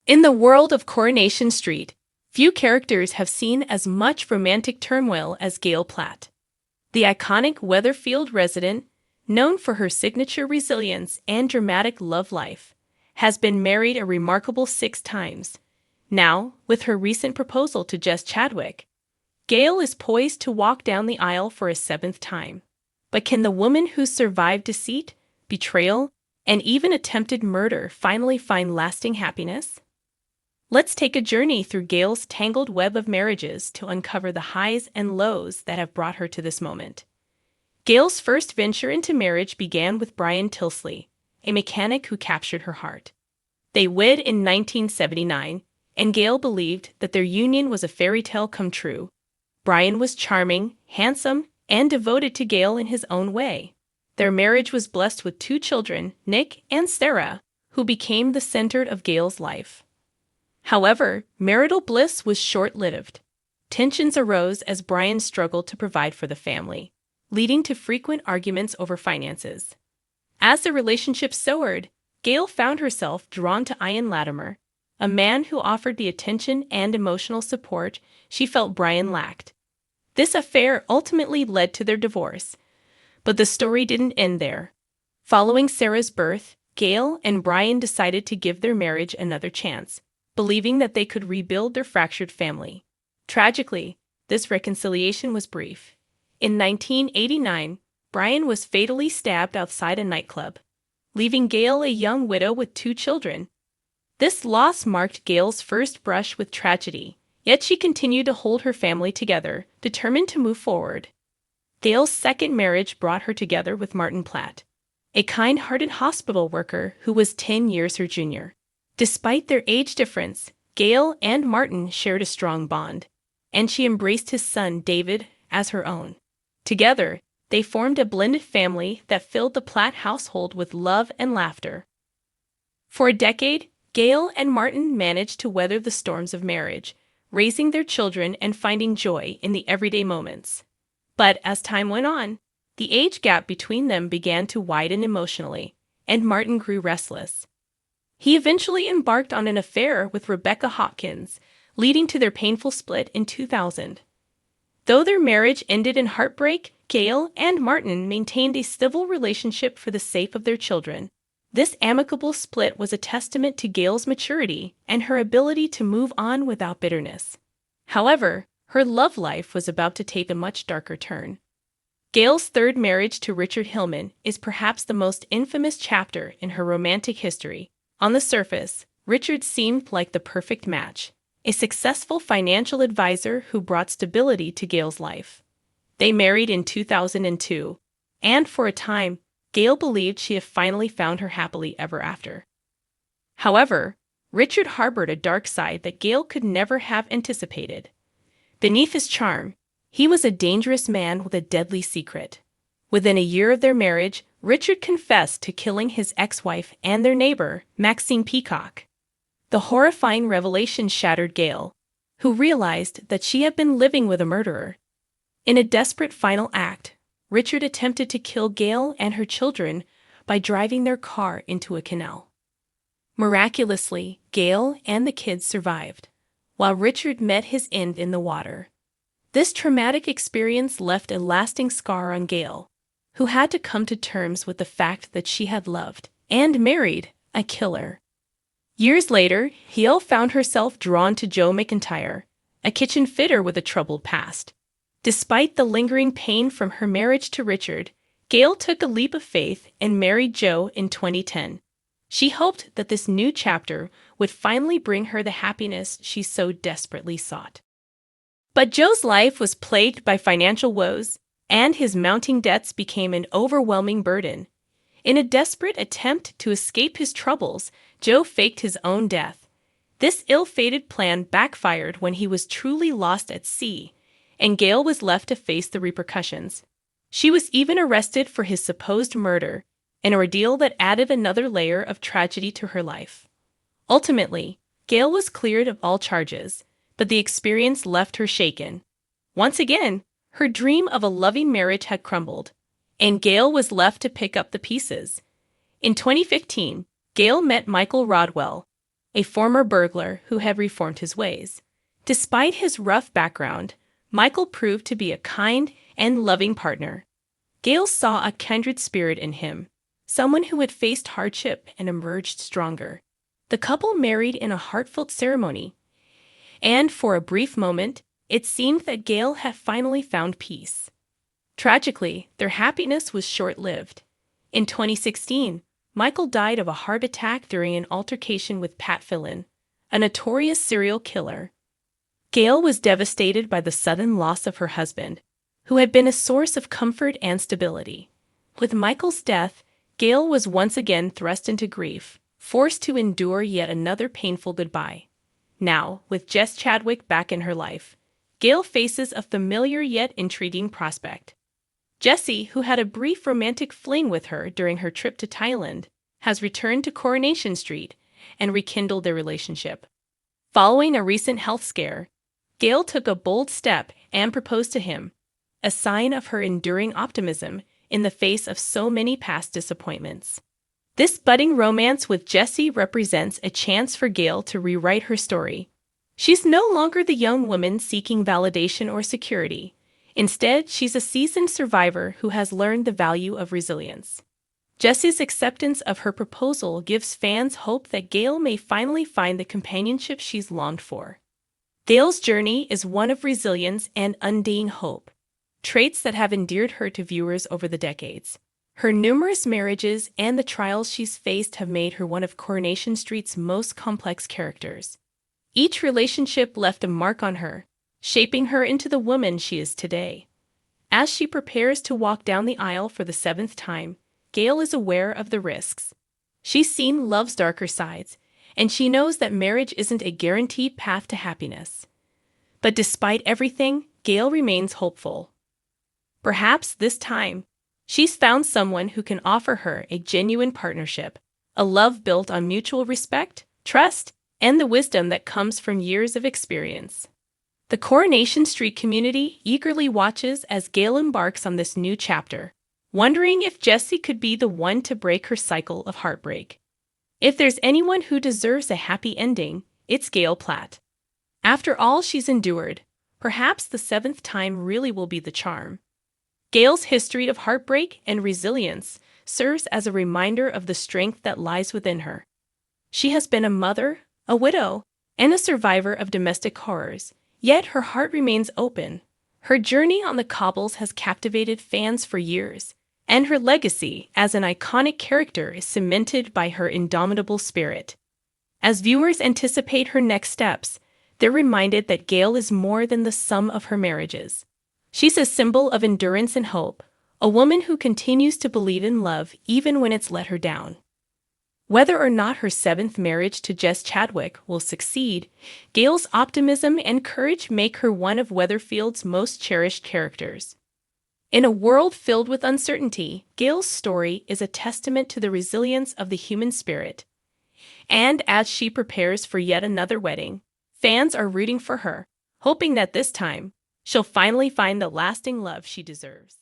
In the world of Coronation Street, few characters have seen as much romantic turmoil as Gail Platt. The iconic Weatherfield resident, known for her signature resilience and dramatic love life, has been married a remarkable 6 times. Now, with her recent proposal to Jess Chadwick, Gail is poised to walk down the aisle for a 7th time. But can the woman who survived deceit, betrayal, and even attempted murder finally find lasting happiness? Let's take a journey through Gail's tangled web of marriages to uncover the highs and lows that have brought her to this moment. Gail's first venture into marriage began with Brian Tilsley, a mechanic who captured her heart. They wed in 1979, and Gail believed that their union was a fairy tale come true. Brian was charming, handsome, and devoted to Gail in his own way. Their marriage was blessed with 2 children, Nick and Sarah, who became the center of Gail's life. However, marital bliss was short-lived. Tensions arose as Brian struggled to provide for the family, leading to frequent arguments over finances. As the relationship soured, Gail found herself drawn to Ian Latimer, a man who offered the attention and emotional support she felt Brian lacked. This affair ultimately led to their divorce, but the story didn't end there. Following Sarah's birth, Gail and Brian decided to give their marriage another chance, believing that they could rebuild their fractured family. Tragically, this reconciliation was brief. In 1989, Brian was fatally stabbed outside a nightclub, leaving Gail a young widow with 2 children. This loss marked Gail's first brush with tragedy, yet she continued to hold her family together, determined to move forward. Gail's second marriage brought her together with Martin Platt, a kind-hearted hospital worker who was 10 years her junior. Despite their age difference, Gail and Martin shared a strong bond, and she embraced his son, David, as her own. Together, they formed a blended family that filled the Platt household with love and laughter. For a decade, Gail and Martin managed to weather the storms of marriage, raising their children and finding joy in the everyday moments. But as time went on, the age gap between them began to widen emotionally, and Martin grew restless. He eventually embarked on an affair with Rebecca Hopkins, leading to their painful split in 2000. Though their marriage ended in heartbreak, Gail and Martin maintained a civil relationship for the sake of their children. This amicable split was a testament to Gail's maturity and her ability to move on without bitterness. However, her love life was about to take a much darker turn. Gail's third marriage to Richard Hillman is perhaps the most infamous chapter in her romantic history. On the surface, Richard seemed like the perfect match, a successful financial advisor who brought stability to Gail's life. They married in 2002, and for a time, Gail believed she had finally found her happily ever after. However, Richard harbored a dark side that Gail could never have anticipated. Beneath his charm, he was a dangerous man with a deadly secret. Within a year of their marriage, Richard confessed to killing his ex-wife and their neighbor, Maxine Peacock. The horrifying revelation shattered Gail, who realized that she had been living with a murderer. In a desperate final act, Richard attempted to kill Gail and her children by driving their car into a canal. Miraculously, Gail and the kids survived, while Richard met his end in the water. This traumatic experience left a lasting scar on Gail, who had to come to terms with the fact that she had loved and married a killer. Years later, Gail found herself drawn to Joe McIntyre, a kitchen fitter with a troubled past. Despite the lingering pain from her marriage to Richard, Gail took a leap of faith and married Joe in 2010. She hoped that this new chapter would finally bring her the happiness she so desperately sought. But Joe's life was plagued by financial woes, and his mounting debts became an overwhelming burden. In a desperate attempt to escape his troubles, Joe faked his own death. This ill-fated plan backfired when he was truly lost at sea, and Gail was left to face the repercussions. She was even arrested for his supposed murder, an ordeal that added another layer of tragedy to her life. Ultimately, Gail was cleared of all charges, but the experience left her shaken. Once again, her dream of a loving marriage had crumbled, and Gail was left to pick up the pieces. In 2015, Gail met Michael Rodwell, a former burglar who had reformed his ways. Despite his rough background, Michael proved to be a kind and loving partner. Gail saw a kindred spirit in him, someone who had faced hardship and emerged stronger. The couple married in a heartfelt ceremony, and for a brief moment, it seemed that Gail had finally found peace. Tragically, their happiness was short-lived. In 2016, Michael died of a heart attack during an altercation with Pat Phelan, a notorious serial killer. Gail was devastated by the sudden loss of her husband, who had been a source of comfort and stability. With Michael's death, Gail was once again thrust into grief, forced to endure yet another painful goodbye. Now, with Jess Chadwick back in her life, Gail faces a familiar yet intriguing prospect. Jesse, who had a brief romantic fling with her during her trip to Thailand, has returned to Coronation Street and rekindled their relationship. Following a recent health scare, Gail took a bold step and proposed to him, a sign of her enduring optimism in the face of so many past disappointments. This budding romance with Jesse represents a chance for Gail to rewrite her story. She's no longer the young woman seeking validation or security. Instead, she's a seasoned survivor who has learned the value of resilience. Jesse's acceptance of her proposal gives fans hope that Gail may finally find the companionship she's longed for. Gail's journey is one of resilience and undying hope, traits that have endeared her to viewers over the decades. Her numerous marriages and the trials she's faced have made her one of Coronation Street's most complex characters. Each relationship left a mark on her, shaping her into the woman she is today. As she prepares to walk down the aisle for the 7th time, Gail is aware of the risks. She's seen love's darker sides, and she knows that marriage isn't a guaranteed path to happiness. But despite everything, Gail remains hopeful. Perhaps this time, she's found someone who can offer her a genuine partnership, a love built on mutual respect, trust, and the wisdom that comes from years of experience. The Coronation Street community eagerly watches as Gail embarks on this new chapter, wondering if Jesse could be the one to break her cycle of heartbreak. If there's anyone who deserves a happy ending, it's Gail Platt. After all she's endured, perhaps the 7th time really will be the charm. Gail's history of heartbreak and resilience serves as a reminder of the strength that lies within her. She has been a mother, a widow, and a survivor of domestic horrors, yet her heart remains open. Her journey on the cobbles has captivated fans for years, and her legacy as an iconic character is cemented by her indomitable spirit. As viewers anticipate her next steps, they're reminded that Gail is more than the sum of her marriages. She's a symbol of endurance and hope, a woman who continues to believe in love even when it's let her down. Whether or not her 7th marriage to Jess Chadwick will succeed, Gail's optimism and courage make her one of Weatherfield's most cherished characters. In a world filled with uncertainty, Gail's story is a testament to the resilience of the human spirit. And as she prepares for yet another wedding, fans are rooting for her, hoping that this time, she'll finally find the lasting love she deserves.